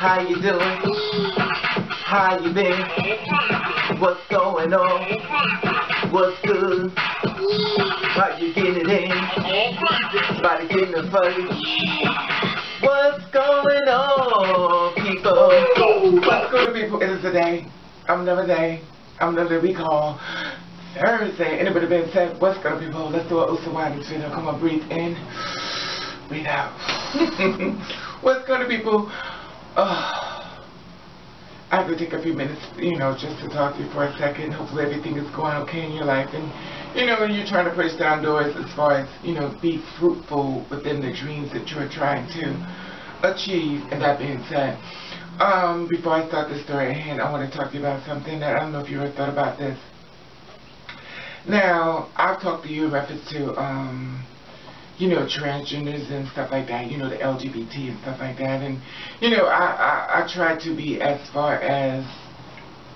How you doing? How you been? What's going on? What's good? How you getting it in? Body getting the fight. What's going on, people? What's going on, people? It is a day. Another day. Another we call Thursday. Anybody been said, what's going on, people? Let's do an Usawadi video. Come on, breathe in. Breathe out. What's going on, people? I have to take a few minutes, just to talk to you for a second. Hopefully everything is going okay in your life. And, when you're trying to push down doors as far as, be fruitful within the dreams that you're trying to achieve. And that being said, before I start the story at hand, I want to talk to you about something that I don't know if you ever thought about this. Now, I've talked to you in reference to, transgenders and stuff like that, the LGBT and stuff like that. And, I try to be as far as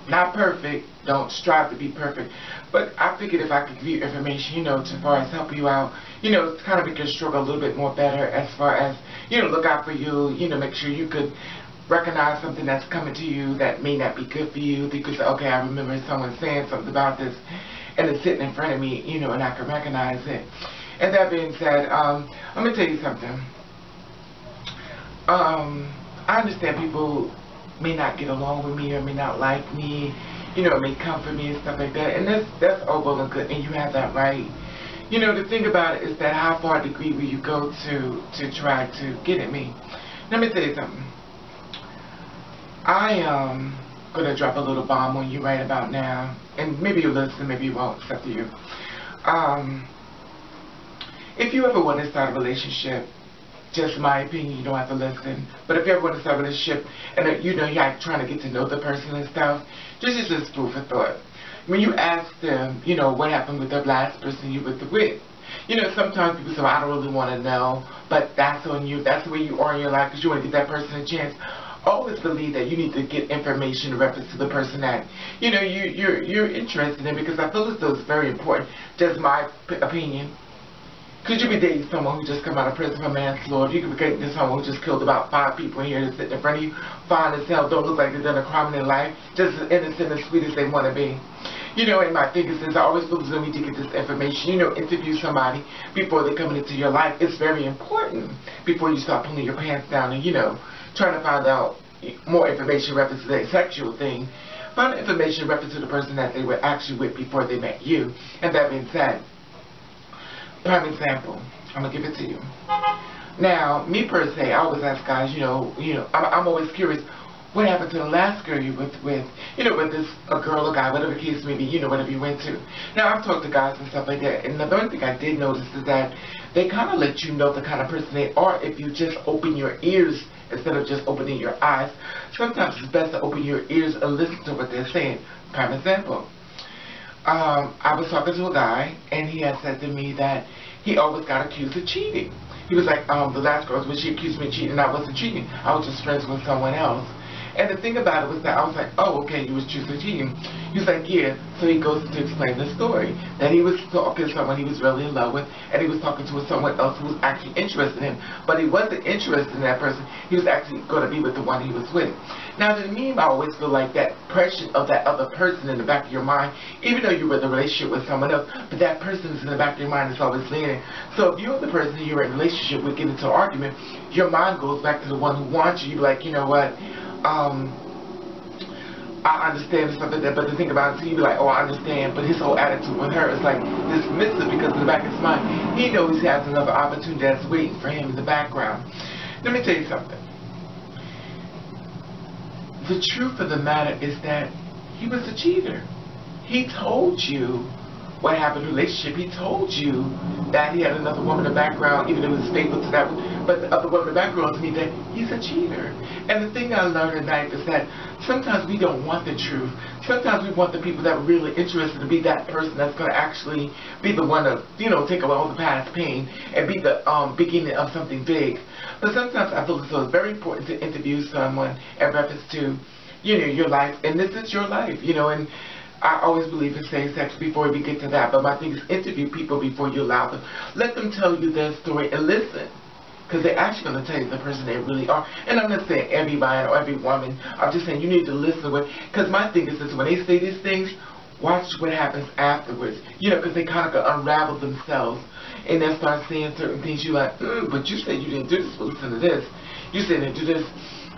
not perfect, don't strive to be perfect, but I figured if I could give you information, as far as help you out, to kind of make your struggle a little bit more better as far as, look out for you, make sure you could recognize something that's coming to you that may not be good for you, because, okay, I remember someone saying something about this, and it's sitting in front of me, and I can recognize it. And that being said, I'm going to tell you something. I understand people may not get along with me or may not like me, may come for me and stuff like that. And that's all well and good, and you have that right. The thing about it is that how far degree will you go to try to get at me? Let me tell you something. I am going to drop a little bomb on you right about now. And maybe you'll listen, maybe you won't. It's up to you. If you ever want to start a relationship, just my opinion, you don't have to listen, but if you ever want to start a relationship and you're like trying to get to know the person and stuff, just use this food for thought. When you ask them, what happened with the last person you were with, sometimes people say, well, I don't really want to know, but that's on you. That's the way you are in your life because you want to give that person a chance. Always believe that you need to get information in reference to the person that, you're interested in, because I feel as though it's very important. Just my opinion. Could you be dating someone who just come out of prison for manslaughter? You could be dating someone who just killed about 5 people in here that's sitting in front of you, fine as hell, don't look like they've done a crime in their life, just as innocent and sweet as they want to be. And my thing is, I always feel as though we need to get this information, interview somebody before they come into your life. It's very important before you start pulling your pants down and, trying to find out more information in reference to their sexual thing. Find out information in reference to the person that they were actually with before they met you. And that being said, prime example, I'm going to give it to you. Now, me per se, I always ask guys, I'm always curious, what happened to the last girl you were with, whether it's a girl or guy, whatever the case may be, whatever you went to. Now, I've talked to guys and stuff like that, and the only thing I did notice is that they kind of let you know the kind of person they are if you just open your ears instead of just opening your eyes. Sometimes it's best to open your ears and listen to what they're saying. Prime example. I was talking to a guy, and he had said to me that he always got accused of cheating. He was like, the last girl, when she accused me of cheating, I wasn't cheating. I was just friends with someone else. And the thing about it was that I was like, oh, okay, you was accused of cheating. He was like, yeah. So he goes to explain the story. That he was talking to someone he was really in love with, and he was talking to someone else who was actually interested in him. But he wasn't interested in that person. He was actually going to be with the one he was with. Now, to me, I always feel like that pressure of that other person in the back of your mind, even though you were in a relationship with someone else, but that person is in the back of your mind is always leaning. So if you're the person you're in a relationship with, get into an argument, your mind goes back to the one who wants you. You're like, you know what? I understand and stuff like that, but the thing about it, so you be like, oh, I understand, but his whole attitude with her is like dismissive, because in the back of his mind, he knows he has another opportunity that's waiting for him in the background. Let me tell you something. The truth of the matter is that he was a cheater. He told you what happened in the relationship. He told you that he had another woman in the background, even though he was faithful to that one. But the other woman in the background to me that he's a cheater. And the thing I learned in life is that sometimes we don't want the truth. Sometimes we want the people that are really interested to be that person that's going to actually be the one to, take away all the past pain and be the beginning of something big. But sometimes I feel as though it's very important to interview someone in reference to, your life. And this is your life, and I always believe in safe sex before we get to that, but my thing is interview people before you allow them. Let them tell you their story and listen. because they're actually going to tell you the person they really are. And I'm not saying every man or every woman. I'm just saying you need to listen with, because my thing is this, when they say these things, watch what happens afterwards. You know, because they kind of unravel themselves and then start saying certain things. You're like, but you said you didn't do this, but listen to this. You said you didn't do this.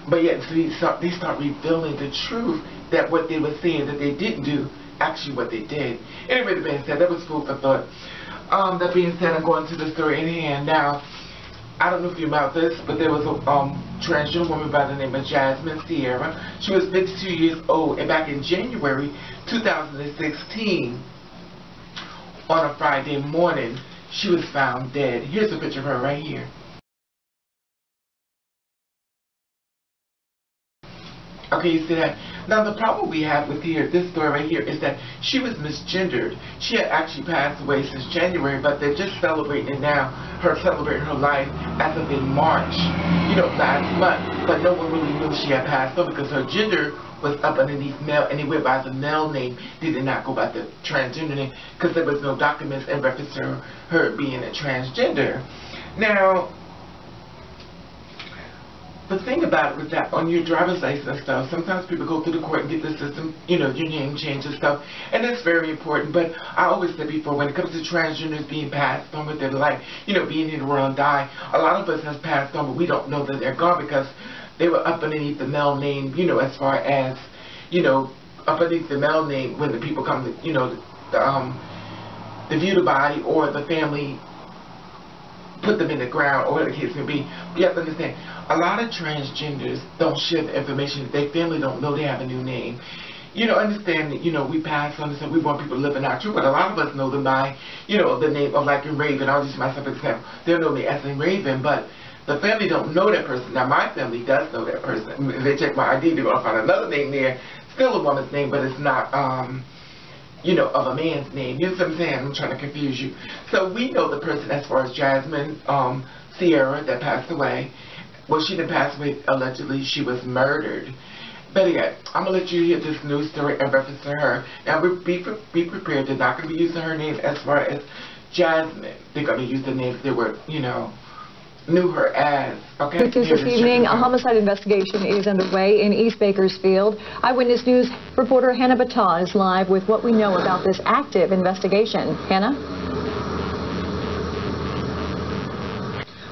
But yet, so they start revealing the truth that what they were saying that they didn't do, actually what they did. Anyway, that being said, that was food for thought. That being said, I'm going to the story in hand. Now, I don't know if you know about this, but there was a transgender woman by the name of Jasmine Sierra. She was 52 years old, and back in January 2016, on a Friday morning, she was found dead. Here's a picture of her right here. Okay, you see that? Now the problem we have with this story right here, is that she was misgendered. She had actually passed away since January, but they're just celebrating now, celebrating her life as of in March, you know, last month. But no one really knew she had passed on because her gender was up underneath male, and they went by the male name. They did not go by the transgender name because there was no documents in reference to her being a transgender. Now, the thing about it was that on your driver's license and stuff, sometimes people go through the court and get the system, you know, your name change and stuff, and that's very important. But I always said before, when it comes to transgenders being passed on with their life, you know, being in the world and die, a lot of us has passed on, but we don't know that they're gone because they were up underneath the male name, you know, as far as, you know, up underneath the male name when the people come to, you know, the view the body or the family put them in the ground or whatever the case may be. You have to understand, a lot of transgenders don't share the information. Their family don't know they have a new name. You know, understand that, you know, we pass on this and we want people to live in our truth, but a lot of us know them by, you know, the name of like in Raven. I'll use myself as an example. They'll know me as in Raven, but the family don't know that person. Now, my family does know that person. If they check my ID, they're going to find another name there, still a woman's name, but it's not, you know, of a man's name. You know what I'm saying? I'm trying to confuse you. So we know the person as far as Jasmine Sierra that passed away. Well, she didn't pass away, allegedly. She was murdered. Better yet, I'm going to let you hear this news story in reference to her. Now, be prepared. They're not going to be using her name as far as Jasmine. They're going to use the names they were, you know, knew her as. Okay? This evening, a homicide investigation is underway in East Bakersfield. Eyewitness News reporter Hannah Baton is live with what we know about this active investigation. Hannah?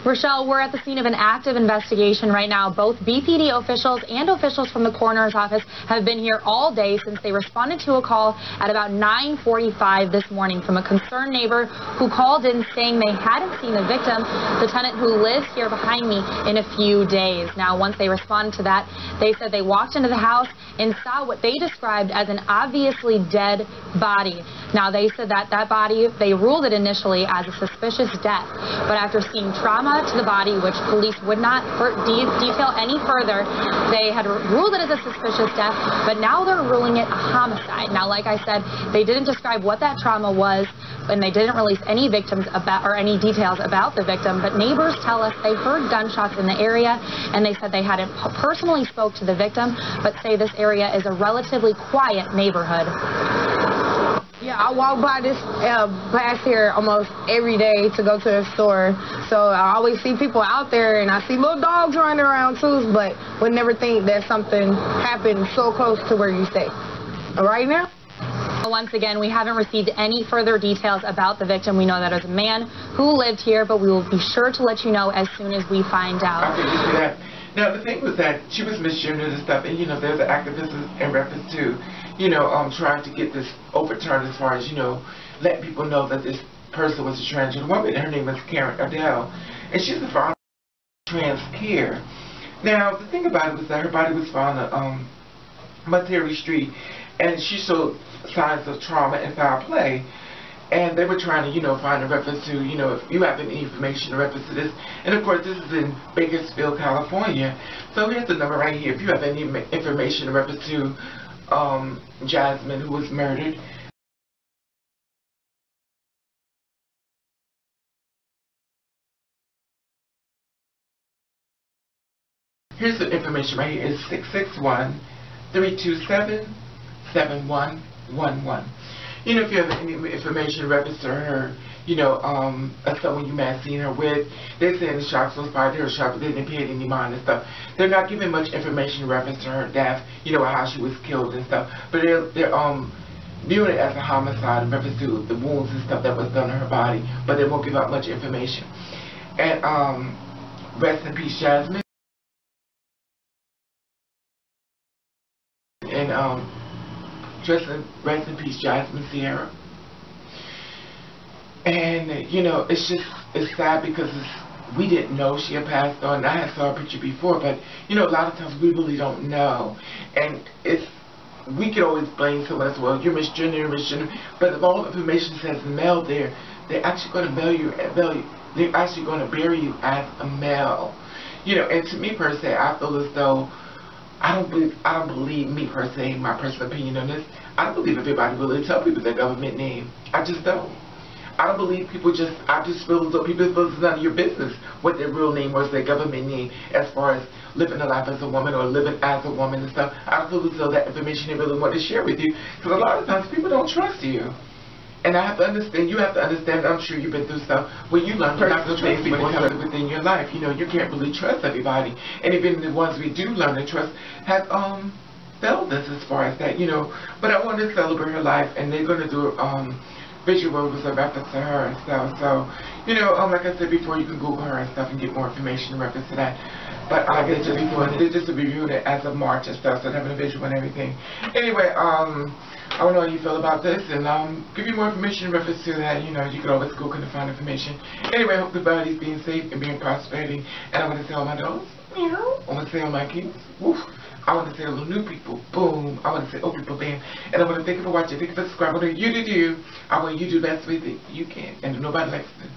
Rochelle, we're at the scene of an active investigation right now. Both BPD officials and officials from the coroner's office have been here all day since they responded to a call at about 9:45 this morning from a concerned neighbor who called in saying they hadn't seen the victim, the tenant who lives here behind me, in a few days. Now, once they responded to that, they said they walked into the house and saw what they described as an obviously dead body. Now, they said that body, they ruled it initially as a suspicious death, but after seeing trauma to the body, which police would not detail any further, they had ruled it as a suspicious death, but now they're ruling it a homicide. Now, like I said, they didn't describe what that trauma was, and they didn't release any victims about or any details about the victim, but neighbors tell us they heard gunshots in the area, and they said they hadn't personally spoke to the victim, but say this area is a relatively quiet neighborhood. Yeah, I walk by this past here almost every day to go to the store, so I always see people out there, and I see little dogs running around too, but would never think that something happened so close to where you stay. Right now? Once again, we haven't received any further details about the victim. We know that it was a man who lived here, but we will be sure to let you know as soon as we find out. Okay, you see that? Now, the thing was that she was misgendered and stuff, and, you know, there's an activism in reference to, you know, trying to get this overturned as far as, you know, letting people know that this person was a transgender woman. Her name is Karen Adele, and she's the founder of Trans Care. Now, the thing about it was that her body was found on Monterey Street, and she showed signs of trauma and foul play. And they were trying to, you know, find a reference to, you know, if you have any information in reference to this. And of course, this is in Bakersfield, California. So here's the number right here. If you have any information in reference to Jasmine, who was murdered. Here's the information right here. It's 661-327-7111. You know, if you have any information in reference to her, someone you may have seen her with. They're saying the shots was fired to her shot, but they didn't pay any mind and stuff. They're not giving much information in reference to her death, how she was killed and stuff. But they're viewing it as a homicide in reference to the wounds and stuff that was done to her body, but they won't give out much information. And rest in peace, Jasmine. And rest in peace, Jasmine Sierra. And it's sad because we didn't know she had passed on. I had saw a picture before, but a lot of times we really don't know. And we could always blame someone as well. You're misgendered, but if all information says male there, they're actually going to they're actually going to bury you as a male. And to me per se, I feel as though I don't believe me per se, my personal opinion on this, I don't believe everybody really tell people their government name. I just don't. I don't believe I just feel as though people feel it's none of your business what their real name was, their government name, as far as living a life as a woman or living as a woman and stuff. I don't feel as though that information they really want to share with you, because a lot of times people don't trust you. And I have to understand, you have to understand, I'm sure you've been through stuff where you learn personal things when it comes within your life. You can't really trust everybody. And even the ones we do learn to trust have failed us as far as that, But I want to celebrate her life, and they're going to do visual was a reference to her and stuff. So, like I said before, you can Google her and stuff and get more information in reference to that. But like I said before, they just reviewed it as of March and stuff, so having a visual and everything. Anyway, I don't know how you feel about this, and give you more information in reference to that. You can always Google and find information. Anyway, I hope everybody's being safe and being prosperating. And I want to say all my dogs, meow. I want to say all my kids, woof. I want to say little new people, boom. I want to say old people, bam. And I want to thank you for watching. Thank you for subscribing. Whatever you do, I want you to do the best way that you can. And if nobody likes it,